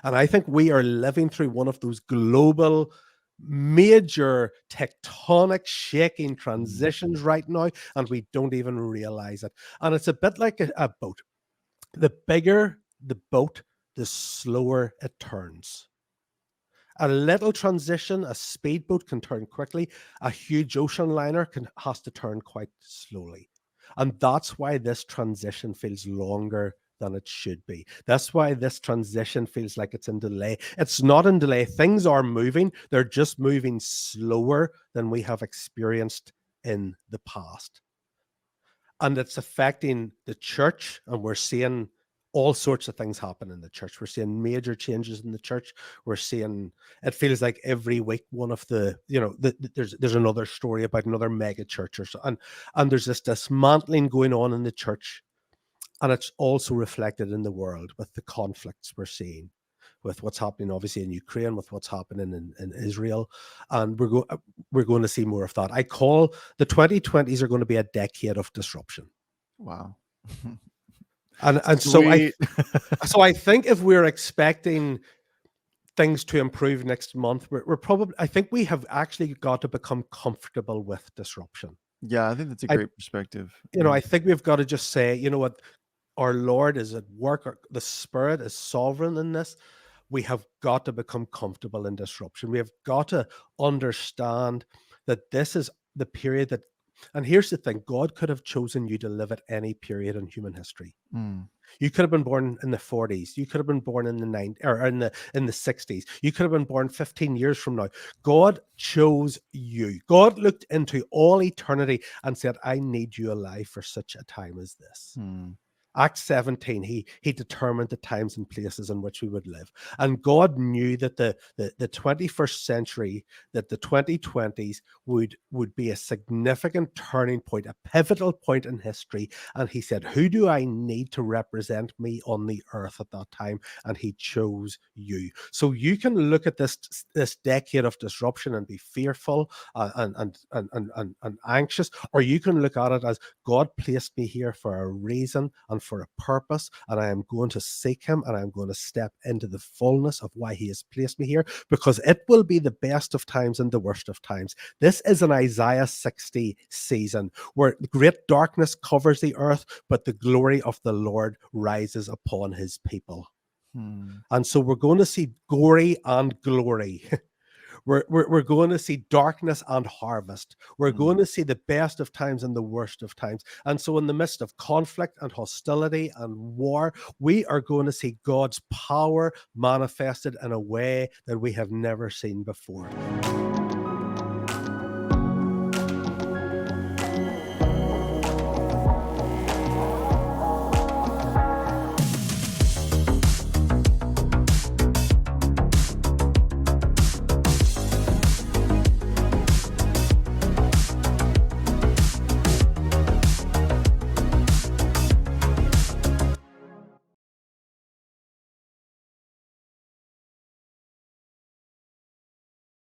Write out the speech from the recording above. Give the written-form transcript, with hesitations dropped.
And I think we are living through one of those global major tectonic shaking transitions right now, and we don't even realize it. And it's a bit like a boat. The bigger the boat, the slower it turns. A little transition, a speedboat can turn quickly. A huge ocean liner has to turn quite slowly. And that's why this transition feels longer than it should be. That's why this transition feels like it's in delay. It's not in delay. Things are moving. They're just moving slower than we have experienced in the past. And it's affecting the church, and we're seeing all sorts of things happen in the church. We're seeing major changes in the church. We're seeing, it feels like every week one of the, there's another story about another mega church or so, and there's this dismantling going on in the church, and it's also reflected in the world with the conflicts we're seeing, with what's happening obviously in Ukraine, with what's happening in Israel, and we're going to see more of that. I call the 2020s are going to be a decade of disruption. Wow. And so I think if we're expecting things to improve next month, we're probably, I think we have actually got to become comfortable with disruption. Yeah, I think that's a great perspective. I think we've got to just say, you know what, our Lord is at work, the Spirit is sovereign in this. We have got to become comfortable in disruption. We have got to understand that this is the period that, and here's the thing, God could have chosen you to live at any period in human history. You could have been born in the 40s. You could have been born in the 90s or in the 60s. You could have been born 15 years from now. God chose you. God looked into all eternity and said, I need you alive for such a time as this. Acts 17, he determined the times and places in which we would live. And God knew that the 21st century, that the 2020s would be a significant turning point, a pivotal point in history. And he said, who do I need to represent me on the earth at that time? And he chose you. So you can look at this decade of disruption and be fearful and anxious, or you can look at it as God placed me here for a reason and for a purpose, and I am going to seek him, and I'm going to step into the fullness of why he has placed me here, because it will be the best of times and the worst of times. This is an Isaiah 60 season where great darkness covers the earth, but the glory of the Lord rises upon his people. And so we're going to see gory and glory. We're going to see darkness and harvest. We're going to see the best of times and the worst of times. And so in the midst of conflict and hostility and war, we are going to see God's power manifested in a way that we have never seen before.